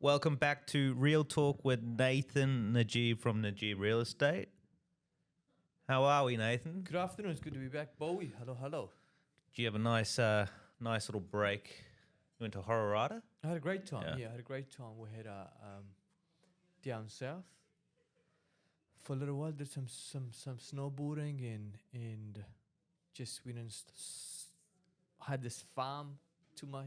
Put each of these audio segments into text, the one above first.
Welcome back to Real Talk with Nathan Najib from Najib Real Estate. How are we, Nathan? Good afternoon. It's good to be back, Bowie. Hello, hello. Did you have a nice little break? You went to Hororata? I had a great time. Yeah. Yeah, I had a great time. We had down south for a little while. Did some snowboarding and just went and had this farm to my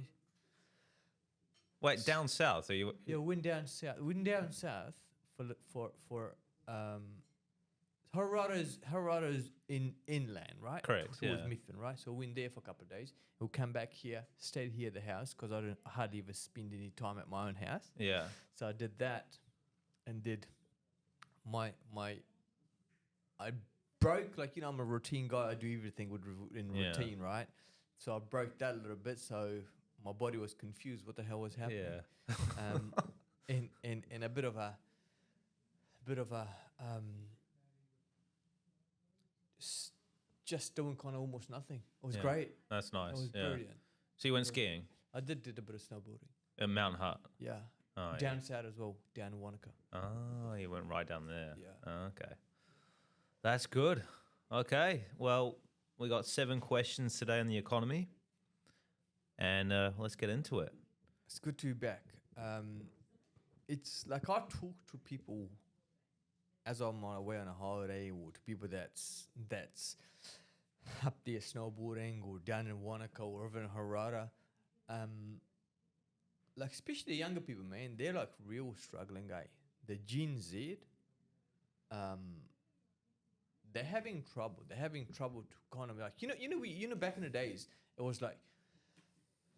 Wait, down south? Are you? yeah. Went down south. Went down south for Hororata is in inland, right? Correct, Towards yeah. Mifflin, right? So we went there for a couple of days. We'll come back here, stayed here at the house because I hardly ever spend any time at my own house. Yeah. So I did that, and did my I broke, like, I'm a routine guy. I do everything in Yeah. routine, right? So I broke that a little bit. So my body was confused. What the hell was happening? Yeah. And a bit of a just doing kind of almost nothing. It was Yeah. great. That's It nice. was Yeah. brilliant. So you went skiing I did a bit of snowboarding. in Mount Hutt? Yeah. Oh, yeah. Down south as well, down in Wanaka. Oh, you went right down there. Yeah. Oh, okay. That's good. Okay. Well, we got 7 questions today on the economy. And let's get into it. It's good to be back. It's like I talk to people as I'm on away on a holiday, or to people that's up there snowboarding or down in Wanaka or over in Harada. Like especially the younger people, man, they're like real struggling, guy. The Gen Z, they're having trouble. They're having trouble to kind of like back in the days, it was like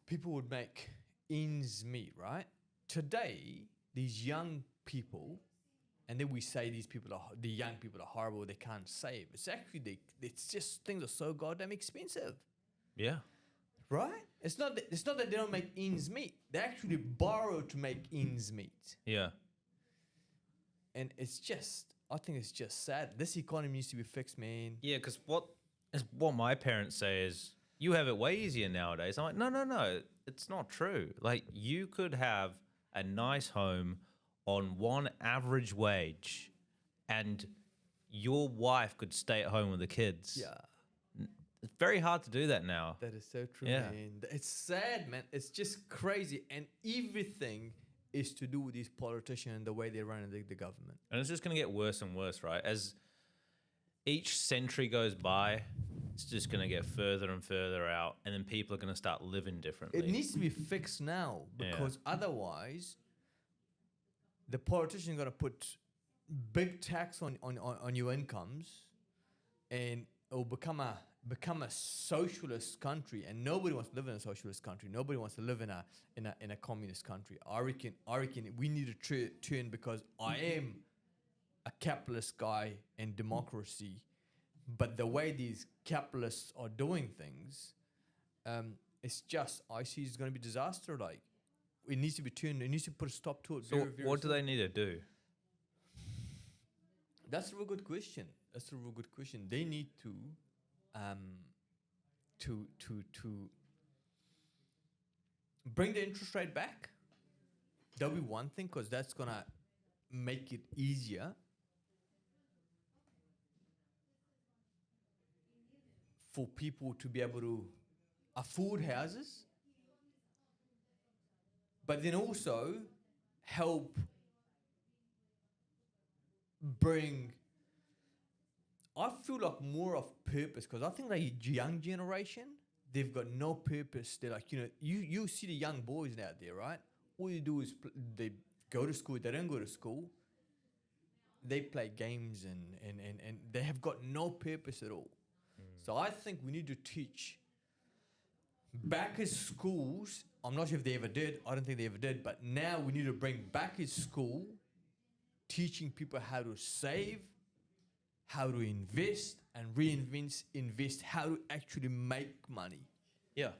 people would make ends meet, right? Today, these young people, and then we say the young people are horrible, they can't save. It's actually it's just things are so goddamn expensive, Yeah. right? It's not that they don't make ends meet. They actually borrow to make ends meet, Yeah. and I think it's just sad. This economy needs to be fixed, man. Yeah, because what my parents say is, you have it way easier nowadays. I'm like, no, it's not true. Like, you could have a nice home on one average wage, and your wife could stay at home with the kids. Yeah. It's very hard to do that now. That is so true, Yeah. man. It's sad, man. It's just crazy. And everything is to do with these politicians and the way they run the government. And it's just going to get worse and worse, right? As each century goes by, it's just going to get further and further out, and then people are going to start living differently. It needs to be fixed now, because otherwise the politicians are going to put big tax on your incomes, and it will become a socialist country, and nobody wants to live in a socialist country. Nobody wants to live in a communist country. I reckon we need to turn, because I am a capitalist guy in democracy, but the way these capitalists are doing things, it's just, I see it's going to be disaster. Like, it needs to be turned. It needs to put a stop to it. So what do they need to do? That's a real good question. They need to bring the interest rate back. That'll be one thing, because that's gonna make it easier for people to be able to afford houses, but then also help bring, I feel like, more of purpose, because I think the young generation, they've got no purpose. They're like, you see the young boys out there, right? All you do is they go to school. They don't go to school. They play games and they have got no purpose at all. So I think we need to teach back at schools. I'm not sure if they ever did. I don't think they ever did. But now we need to bring back at school, teaching people how to save, how to invest, and invest how to actually make money. Yeah.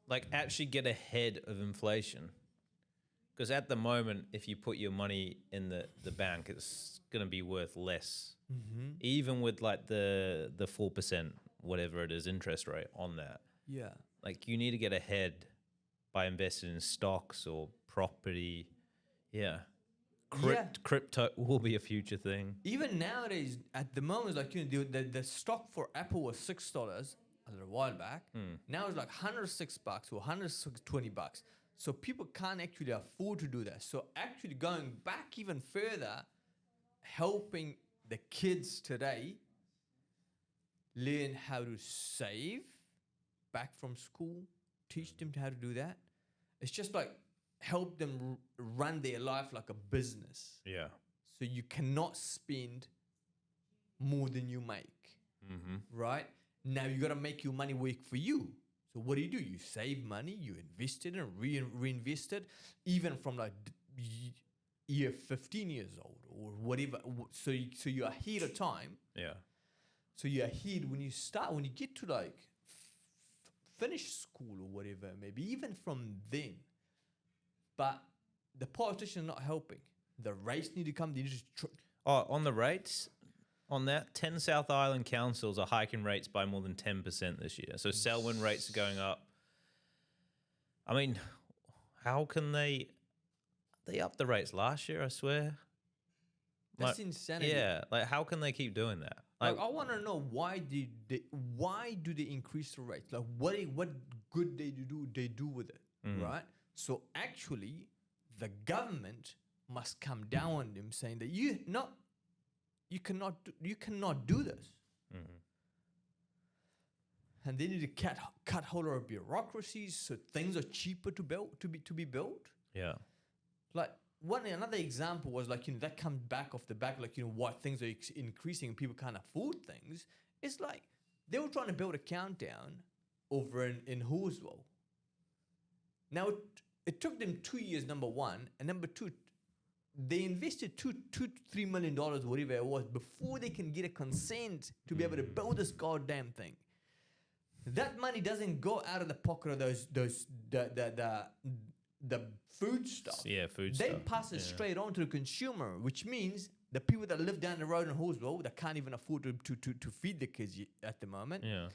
Like, actually get ahead of inflation. Because at the moment, if you put your money in the bank, it's going to be worth less. Mm-hmm. Even with like the 4%, whatever it is, interest rate on that. Yeah. Like, you need to get ahead by investing in stocks or property. Yeah. Yeah. Crypto will be a future thing. Even nowadays, at the moment, like the stock for Apple was $6 a little while back. Now it's like $106 or $120. So people can't actually afford to do that. So actually going back even further, helping the kids today learn how to save back from school, teach them how to do that. It's just like help them run their life like a business. Yeah. So you cannot spend more than you make, right? Now you got to make your money work for you. So what do? You save money, you invest it and reinvest it, even from like year 15 years old or whatever. So you're ahead of time. Yeah. So you're ahead when you get to like finish school or whatever, maybe even from then. But the politicians are not helping. The rates need to come. They need to On the rates, on that, 10 South Island councils are hiking rates by more than 10% this year. So Selwyn rates are going up. I mean, how can they upped the rates last year, I swear. That's like, insanity. Yeah, like how can they keep doing that? Like I want to know why do they increase the rates? Like what good they do with it, right? So actually, the government must come down on them, saying that you cannot do this, and they need to cut hold of bureaucracies so things are cheaper to be built. Yeah. Like another example was like that comes back off the back, like why things are increasing and people can't afford things. It's like they were trying to build a countdown over in Horswell. Now it took them 2 years, number one, and number two, they invested $2 to $3 million, whatever it was, before they can get a consent to be able to build this goddamn thing. That money doesn't go out of the pocket of the food stuff. Yeah, food they stuff. They pass it straight on to the consumer, which means the people that live down the road in Horswell that can't even afford to feed the kids at the moment. Yeah.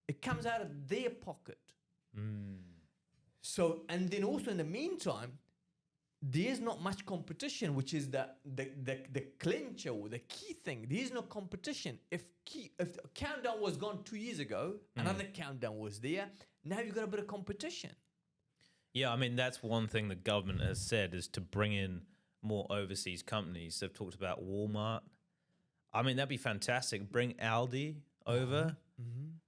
It comes out of their pocket. So, and then also in the meantime, there's not much competition, which is the clincher or the key thing. There's no competition. If the countdown was gone 2 years ago, another countdown was there. Now you've got a bit of competition. Yeah, I mean, that's one thing the government has said is to bring in more overseas companies. They've talked about Walmart. I mean, that'd be fantastic. Bring Aldi over.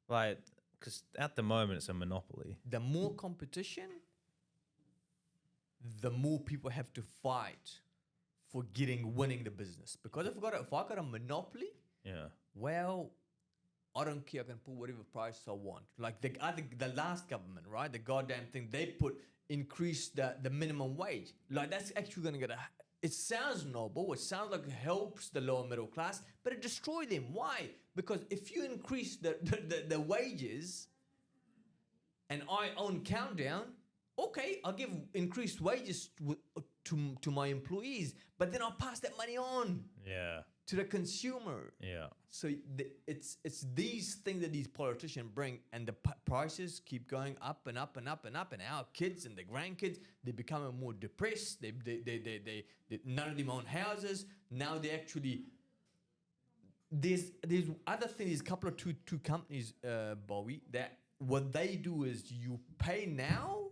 Like, because at the moment it's a monopoly. The more competition, the more people have to fight for winning the business. Because if I got a monopoly, well, I don't care. I can put whatever price I want. Like the last government, right? The goddamn thing they increase the minimum wage. Like that's actually going to it sounds noble. It sounds like it helps the lower middle class, but it destroys them. Why? Because if you increase the wages and I own Countdown, okay, I'll give increased wages to my employees, but then I'll pass that money on to the consumer. Yeah. So it's these things that these politicians bring, and the prices keep going up and up and up and up, and our kids and the grandkids, they're becoming more depressed. They none of them own houses. Now they actually there's other things. There's a couple of two companies, Bowie, that what they do is you pay now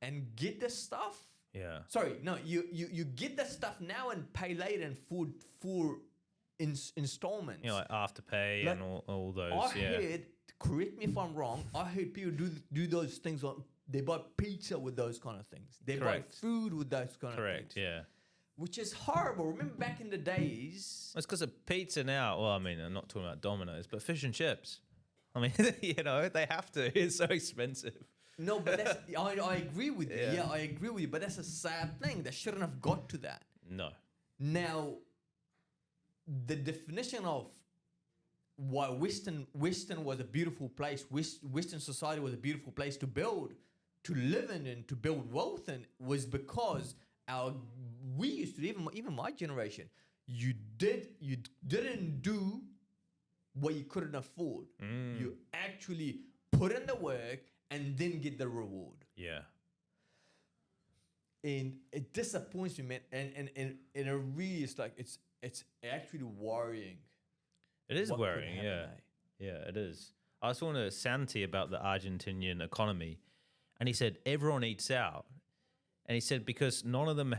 and get the stuff. Yeah. Sorry, no, you get the stuff now and pay later and for installments. Like Afterpay Like, and all those. I heard, correct me if I'm wrong, I heard people do those things they buy pizza with those kind of things. They buy food with those kind of things. Correct, yeah. Which is horrible. Remember back in the days. It's because of pizza now. Well, I mean, I'm not talking about Domino's, but fish and chips. I mean, they have to. It's so expensive. No, but I agree with you. Yeah, I agree with you. But that's a sad thing. They shouldn't have got to that. No. Now, the definition of why Western was a beautiful place, Western society was a beautiful place to build, to live in, and to build wealth in, was because we used to, even my generation, you didn't do what you couldn't afford. You actually put in the work and then get the reward. Yeah. And it disappoints me, man. And it really is like it's actually worrying. It is what could worrying, happen, yeah. eh? Yeah, it is. I was talking to Santi about the Argentinian economy, and he said everyone eats out. And he said because none of them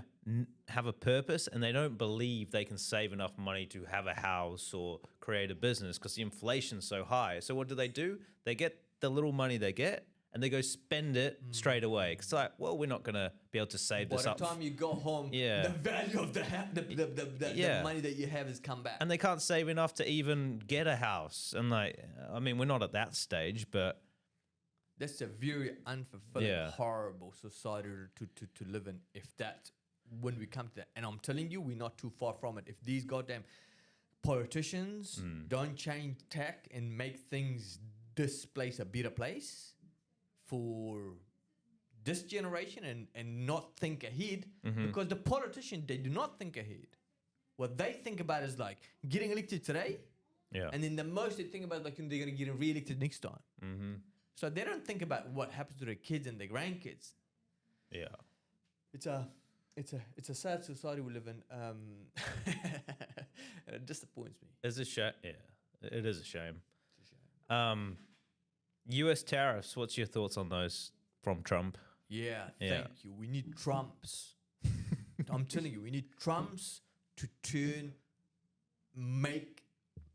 have a purpose and they don't believe they can save enough money to have a house or create a business because the inflation's so high. So what do? They get the little money they get and they go spend it straight away. Because like, well, we're not going to be able to save By this the up. time you go home, Yeah. the value of the Yeah. money that you have has come back. And they can't save enough to even get a house. And like, I mean, we're not at that stage, but That's a very unfulfilling, Yeah. horrible society to live in. If that, when we come to that, and I'm telling you, we're not too far from it. If these goddamn politicians don't change tack and make things this place a better place for this generation and not think ahead, because the politicians, they do not think ahead. What they think about is like getting elected today, yeah. and then the most they think about is like they're going to get re-elected next time. Mm-hmm. So they don't think about what happens to their kids and their grandkids. Yeah. It's a sad society we live in. And it disappoints me. It's a shame. Yeah, it is a shame. It's a shame. U.S. tariffs. What's your thoughts on those from Trump? Yeah, Yeah. thank you. We need Trumps. I'm telling you, we need Trumps to make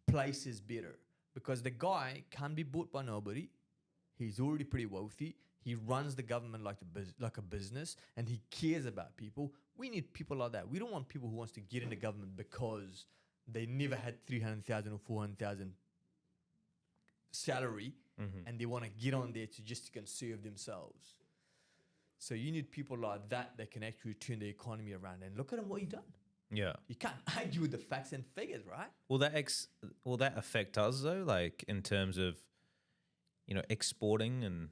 places better. Because the guy can't be bought by nobody. He's already pretty wealthy. He runs the government like a business, and he cares about people. We need people like that. We don't want people who wants to get into government because they never had 300,000 or 400,000 salary, and they want to get on there to just conserve themselves. So you need people like that can actually turn the economy around. And look at him, what he done. Yeah. You can't argue with the facts and figures, right? Will that affect us though? Like in terms of, exporting and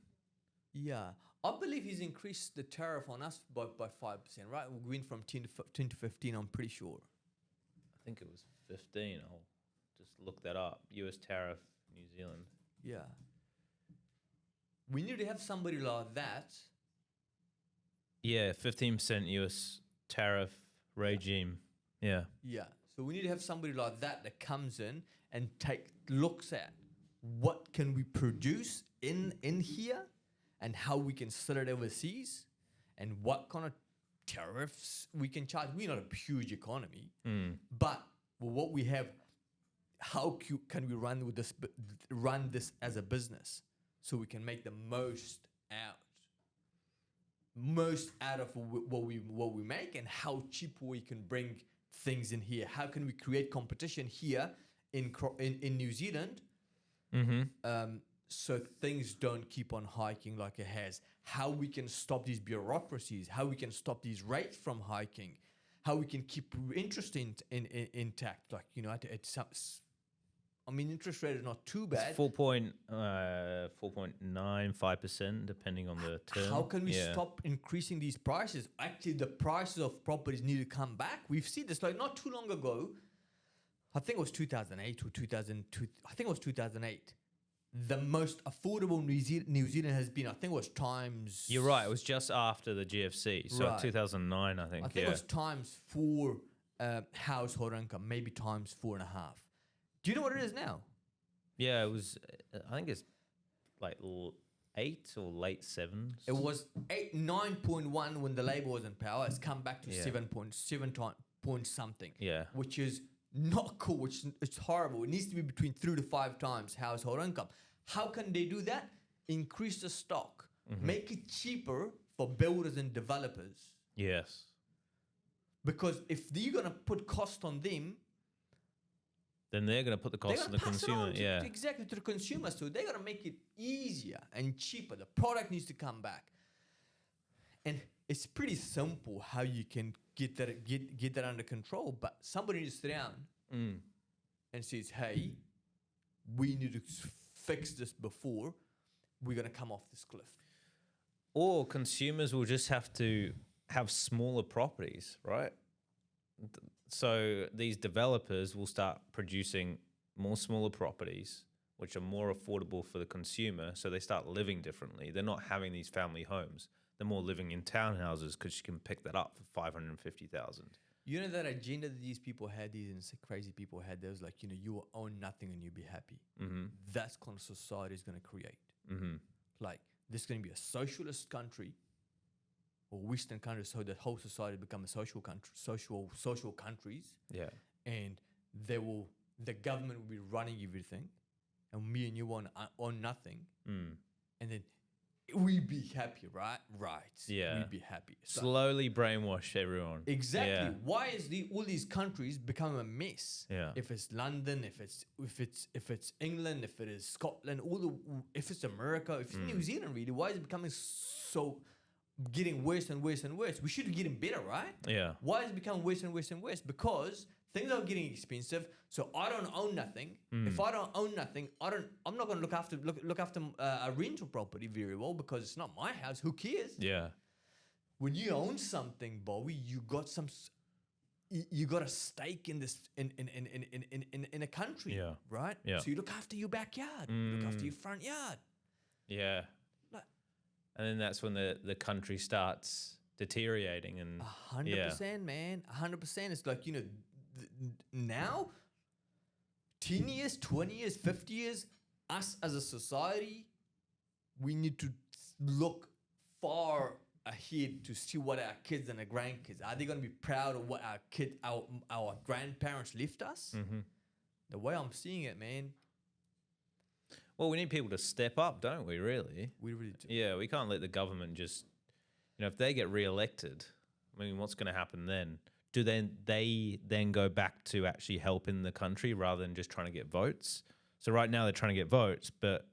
Yeah, I believe he's increased the tariff on us by 5%, right? We went from 10 to 15, I'm pretty sure. I think it was 15. I'll just look that up. U.S. tariff, New Zealand. Yeah. We need to have somebody like that. Yeah, 15% U.S. tariff regime. Yeah. Yeah. So we need to have somebody like that comes in and looks at what can we produce in here and how we can sell it overseas and what kind of tariffs we can charge. We're not a huge economy, but with what we have, how can we run this as a business so we can make the most out of what we make, and how cheap we can bring things in here. How can we create competition here in New Zealand, so things don't keep on hiking like it has? How we can stop these bureaucracies? How we can stop these rates from hiking? How we can keep interest intact? Like, interest rate is not too bad. 4.95%, depending on the term. How can we stop increasing these prices? Actually, the prices of properties need to come back. We've seen this like not too long ago. I think it was 2008 or 2002. I think it was 2008. The most affordable New Zealand has been, I think it was times... You're right. It was just after the GFC. So Right. 2009, I think. I think it was times 4 household income, maybe times 4.5. Do you know what it is now? Yeah, it was, I think it's like 8 or late 7s. It was 9.1 when the Labour was in power. It's come back to Yeah. 7.7 point something. Yeah. Which is not cool. It's horrible. It needs to be between 3 to 5 times household income. How can they do that? Increase the stock. Make it cheaper for builders and developers. Yes. Because if you're going to put cost on them, Then they're going to put the they're cost on going the to pass it consumer. on Yeah. exactly to the consumer. So they're going to make it easier and cheaper. The product needs to come back. And it's pretty simple how you can get that under control. But somebody needs to sit down and says, hey, we need to fix this before we're going to come off this cliff. Or consumers will just have to have smaller properties, right? So these developers will start producing more smaller properties, which are more affordable for the consumer. So they start living differently. They're not having these family homes. they're more living in townhouses because you can pick that up for 550,000. You know that agenda that these people had, these crazy people had, there was like, you will own nothing and you'll be happy. Mm-hmm. That's kind of society is going to create. Mm-hmm. Like, this is going to be a socialist country or Western country, so the whole society become a social country, social countries, Yeah. and the government will be running everything, and me and you own nothing, and then we be happy, right? Right. Yeah. We be happy. So Slowly brainwash everyone. exactly. Yeah. Why is all these countries become a mess? Yeah. If it's London, if it's England, if it is Scotland, if it's America, if it's New Zealand, really, why is it becoming so getting worse and worse and worse? We should be getting better, right? Yeah. Why is it becoming worse and worse and worse? Because things are getting expensive. So I don't own nothing. If I don't own nothing, I'm not going to look after a rental property very well because it's not my house. Who cares? Yeah. When you own something, Bowie, you got a stake in this in a country, Yeah. right? Yeah. So you look after your backyard, you look after your front yard. Yeah. Like, And then that's when the country starts deteriorating and 100%, man, 100%. It's like, now, 10 years, 20 years, 50 years, us as a society, we need to look far ahead to see what our kids and our grandkids are they going to be proud of what our grandparents left us. The way I'm seeing it, man, Well, we need people to step up, don't we, really? we really do. Yeah, we can't let the government just, if they get re-elected, I mean, what's going to happen then? Do they then go back to actually helping the country rather than just trying to get votes? So right now they're trying to get votes, but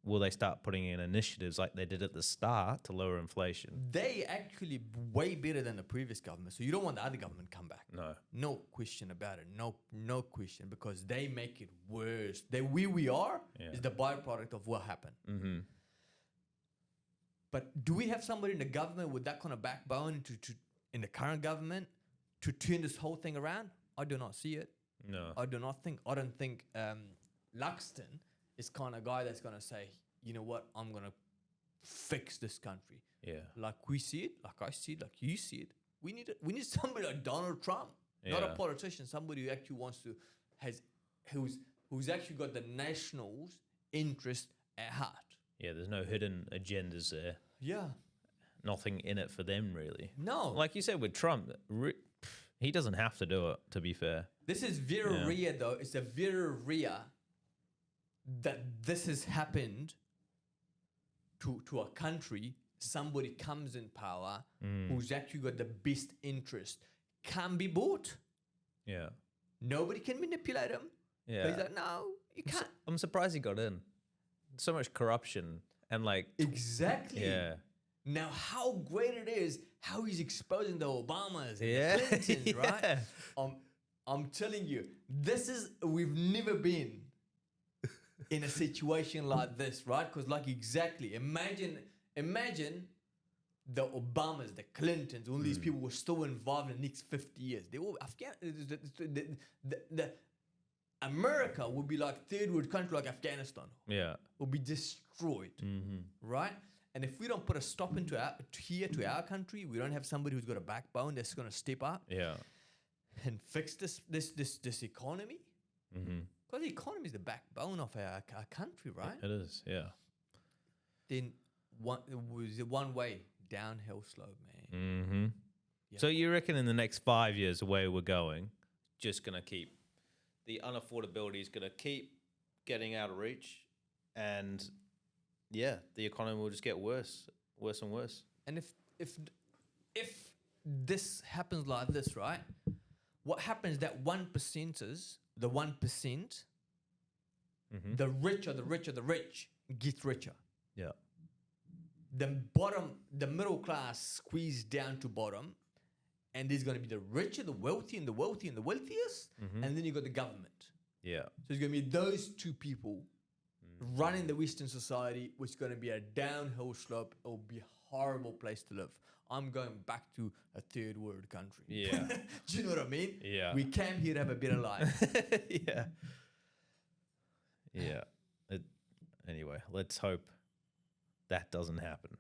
will they start putting in initiatives like they did at the start to lower inflation? They actually way better than the previous government. So you don't want the other government to come back. No. No question about it. No question, because they make it worse. Where we are is the byproduct of what happened. Mm-hmm. But do we have somebody in the government with that kind of backbone to in the current government to turn this whole thing around? I do not see it. No. I don't think Luxton is kind of guy that's going to say, you know what, I'm going to fix this country. Yeah. Like we see it, like I see it, like you see it. We need somebody like Donald Trump, not a Yeah. politician, somebody who actually who's actually got the nationals' interest at heart. Yeah, there's no hidden agendas there. Yeah. Nothing in it for them, really. No. Like you said with Trump, he doesn't have to do it, to be fair. This is very rare, though. It's a very rare that this has happened to a country. Somebody comes in power who's actually got the best interest, can be bought. Yeah. Nobody can manipulate him. Yeah. He's like, no, you can't. I'm surprised he got in. So much corruption and like... Exactly. Yeah. Now, how great it is, how he's exposing the Obamas and Yeah. the Clintons, right? Yeah. I'm telling you, we've never been in a situation like this, right? Because exactly, imagine the Obamas, the Clintons, all these people were still involved in the next 50 years. They will, America would be like third world country like Afghanistan. Yeah. Will be destroyed, right? And if we don't put a stop to our country, we don't have somebody who's got a backbone that's going to step up Yeah. and fix this economy. Because the economy is the backbone of our country, right? It is, yeah. Then it was a one-way downhill slope, man. Mm-hmm. Yeah. So you reckon in the next 5 years, the way we're going, just going to keep... The unaffordability is going to keep getting out of reach, and the economy will just get worse and worse. And if this happens like this, right? What happens that 1%ers, the 1%, the rich get richer. Yeah. The middle class squeeze down to bottom, and there's going to be the richer, the wealthy, and the wealthy, and the wealthiest, and then you got the government. Yeah. So it's going to be those two people running the Western society, which is going to be a downhill slope. It will be a horrible place to live. I'm going back to a third world country. Yeah. Do you know what I mean? Yeah. We came here to have a better life. Yeah. Yeah. Anyway, let's hope that doesn't happen.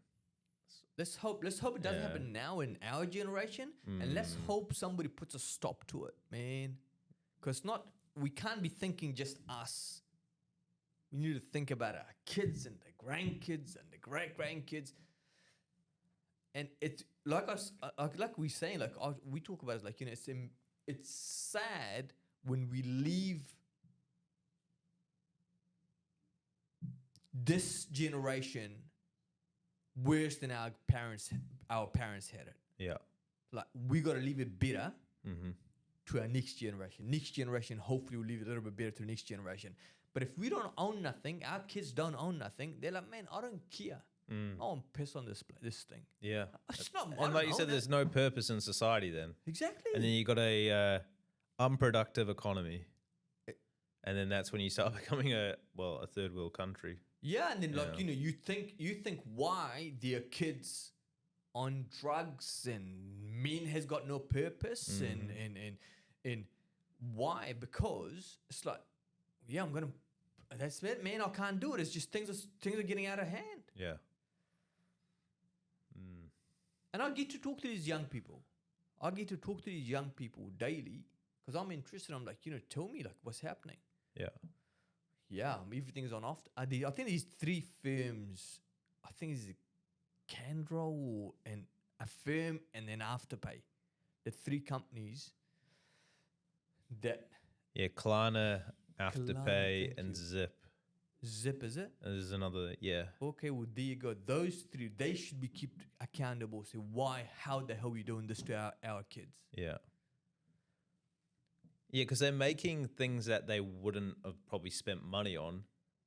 Let's hope it doesn't happen now in our generation, and let's hope somebody puts a stop to it, man. Because we can't be thinking just us. We need to think about our kids and the grandkids and the great grandkids. And it's like like we're saying, like we talk about it, like, you know, it's sad when we leave this generation worse than our parents had it. Yeah. Like, we got to leave it better to our next generation. Next generation, hopefully, will leave it a little bit better to the next generation. But if we don't own nothing, our kids don't own nothing, they're like, man, I don't care. I want to piss on this thing. Yeah. It's not mine. And like you said, there's no purpose in society then. Exactly. And then you got a unproductive economy. And then that's when you start becoming a third world country. Yeah, and then like, you know, you think why their kids on drugs and men has got no purpose and why? Because it's like, yeah, that's it, man, I can't do it. It's just things are getting out of hand. Yeah. And I get to talk to these young people. I get to talk to these young people daily because I'm interested. I'm like, you know, tell me like what's happening. Yeah. Yeah, everything's on off. I think these three firms, I think it's Candro and a firm and then Afterpay. The three companies that... Yeah, Klarna, Afterpay, thank and you. Zip. Zip, is it? And there's another, yeah. Okay, well, there you go. Those three, they should be kept accountable. Say, how the hell are we doing this to our kids? Yeah. Yeah, because they're making things that they wouldn't have probably spent money on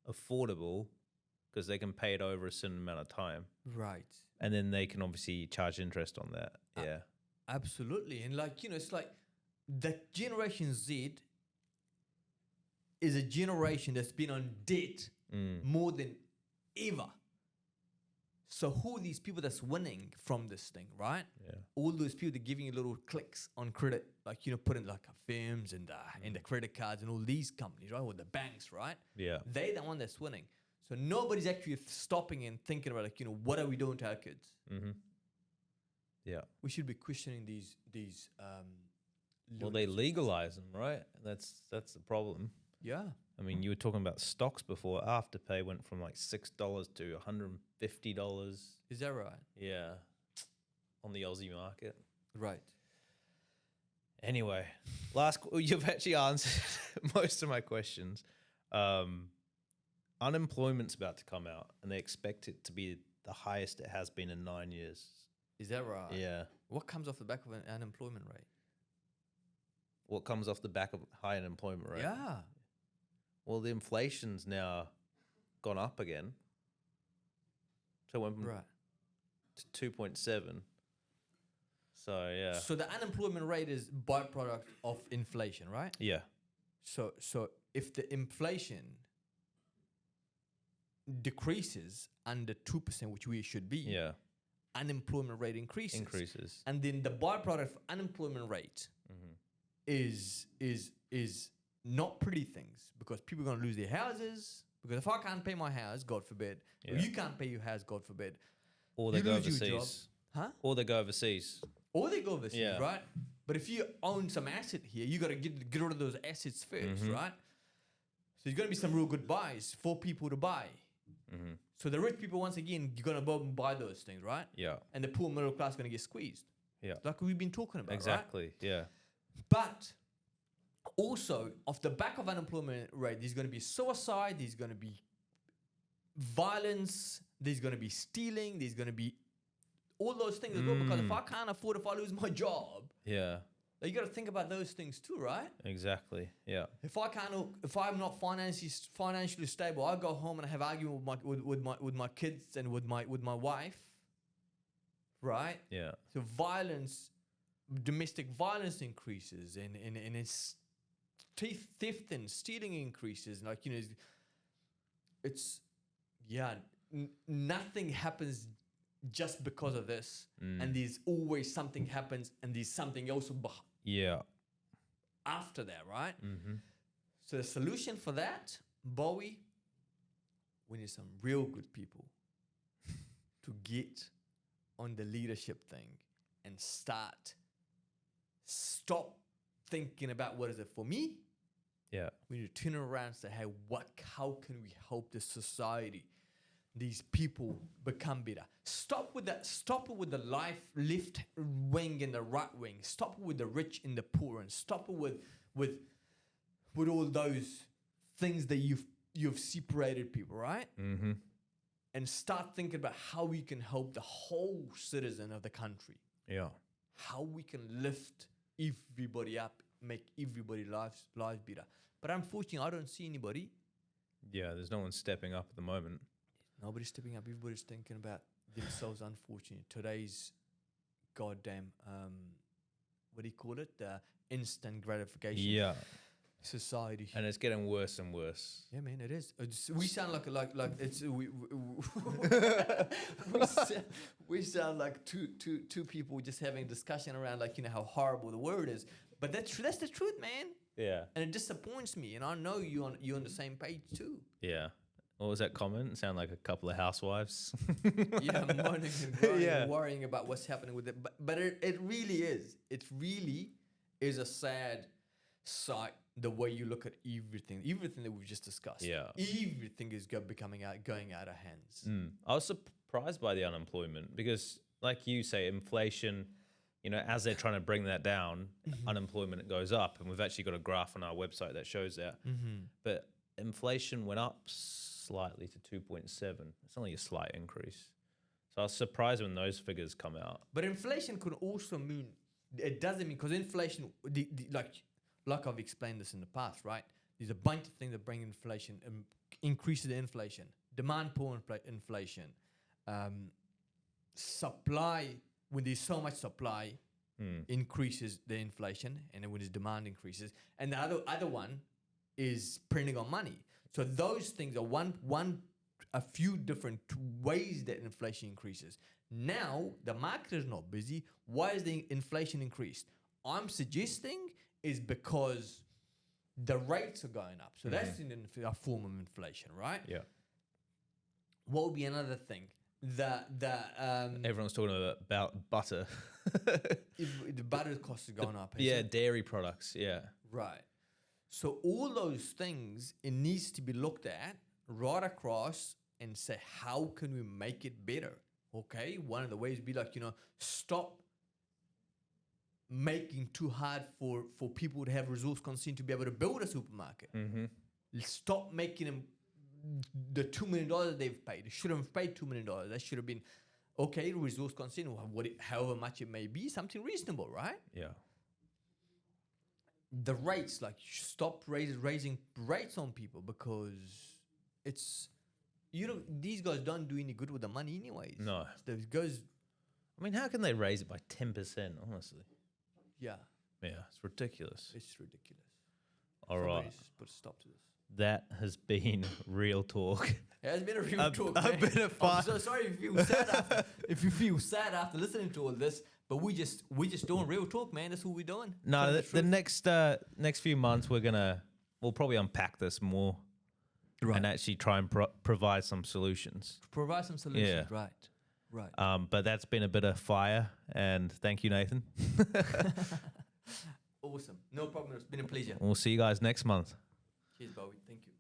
affordable because they can pay it over a certain amount of time. Right. And then they can obviously charge interest on that. Yeah. Absolutely. And like, you know, it's like the Generation Z is a generation that's been on debt more than ever. So who are these people that's winning from this thing, right? Yeah. All those people that are giving you little clicks on credit, like, you know, putting like firms and the credit cards and all these companies, right? Or the banks, right? Yeah. They're the one that's winning. So nobody's actually stopping and thinking about, like, you know, what are we doing to our kids? Mm-hmm. Yeah. We should be questioning these. Well, they legalize them, right? That's the problem. Yeah. I mean, you were talking about stocks before. Afterpay went from like $6 to $150. Is that right? Yeah. On the Aussie market. Right. Anyway, you've actually answered most of my questions. Unemployment's about to come out, and they expect it to be the highest it has been in 9 years. Is that right? Yeah. What comes off the back of an unemployment rate? What comes off the back of high unemployment rate? Yeah. Well, the inflation's now gone up again. So it went from to 2.7. So, yeah. So the unemployment rate is byproduct of inflation, right? Yeah. So if the inflation decreases under 2%, which we should be, Yeah. unemployment rate increases. Increases. And then the byproduct of unemployment rate is not pretty things, because people are going to lose their houses. Because if I can't pay my house, God forbid, or you can't pay your house, God forbid, Or they you go lose your job. overseas. Huh? Or they go overseas. Or they go overseas, Yeah. right? But if you own some asset here, you got to get rid of those assets first, right? So there's going to be some real good buys for people to buy. So the rich people, once again, you're going to go and buy those things, right? Yeah. And the poor middle class is going to get squeezed. Yeah. Like we've been talking about, Exactly. right? Yeah. But also, off the back of unemployment rate, there's going to be suicide, there's going to be violence, there's going to be stealing, there's going to be all those things as well. Because if I can't afford, if I lose my job, Yeah. you got to think about those things too, right? Exactly. Yeah. If I'm not financially stable, I go home and I have argument with my kids and with my wife, right? Yeah. So domestic violence increases, and it's theft and stealing increases. Like, you know, nothing happens just because of this, and there's always something happens, and there's something else Yeah. after that, right? So the solution for that, Bowie, we need some real good people to get on the leadership thing and stop thinking about what is it for me. Yeah. We need to turn around and say, hey, how can we help the society, these people become better? Stop it with the left wing and the right wing. Stop it with the rich and the poor, and stop it with all those things that you've separated people, right? Mm-hmm. And start thinking about how we can help the whole citizen of the country. Yeah. How we can lift everybody up, make everybody's lives better. But unfortunately, I don't see anybody. Yeah, there's no one stepping up at the moment. Nobody's stepping up. Everybody's thinking about themselves, unfortunately. Today's goddamn, what do you call it? The instant gratification society. And it's getting worse and worse. Yeah, man, it is. We sound like it's we sound like two people just having a discussion around how horrible the word is. But that's the truth, man. Yeah. And it disappoints me. And I know you're on the same page too. Yeah. What was that comment? Sound like a couple of housewives. Yeah, moaning and groaning and worrying about what's happening with it. But it really is. It really is a sad sight, the way you look at everything that we've just discussed. Yeah. Everything is going out of hands. I was surprised by the unemployment because, like you say, inflation, as they're trying to bring that down, unemployment goes up. And we've actually got a graph on our website that shows that. But inflation went up slightly to 2.7. It's only a slight increase. So I was surprised when those figures come out. But inflation could also mean, it doesn't mean, because inflation, like I've explained this in the past, right? There's a bunch of things that bring inflation, increases the inflation, demand pull inflation, supply, when there's so much supply, increases the inflation, and then when there's demand increases. And the other one is printing on money. So those things are a few different ways that inflation increases. Now, the market is not busy. Why is the inflation increased? I'm suggesting is because the rates are going up. So that's a form of inflation, right? Yeah. What would be another thing? Everyone's talking about butter. If the butter cost is going up. Yeah, dairy products. Yeah. Right. So all those things, it needs to be looked at right across and say, how can we make it better? Okay. One of the ways would be stop making too hard for people to have resource consent to be able to build a supermarket. Stop making them the $2 million they've paid. They shouldn't have paid $2 million. That should have been, okay, resource consent, however much it may be, something reasonable, right? Yeah. The rates, stop raising rates on people, because it's, these guys don't do any good with the money anyways. No. Those guys. I mean, how can they raise it by 10%, honestly? Yeah. Yeah, it's ridiculous. It's ridiculous. All right. Somebody's put a stop to this. That has been real talk. It has been a real talk. A bit of fun. I'm so sorry if you feel sad if you feel sad after listening to all this, but we just doing real talk, man. That's what we're doing. No, the next few months we'll probably unpack this more, right, and actually try and provide some solutions. Provide some solutions, Yeah. Right. But that's been a bit of fire, and thank you, Nathan. Awesome. No problem. It's been a pleasure. We'll see you guys next month. Cheers, Bowie. Thank you.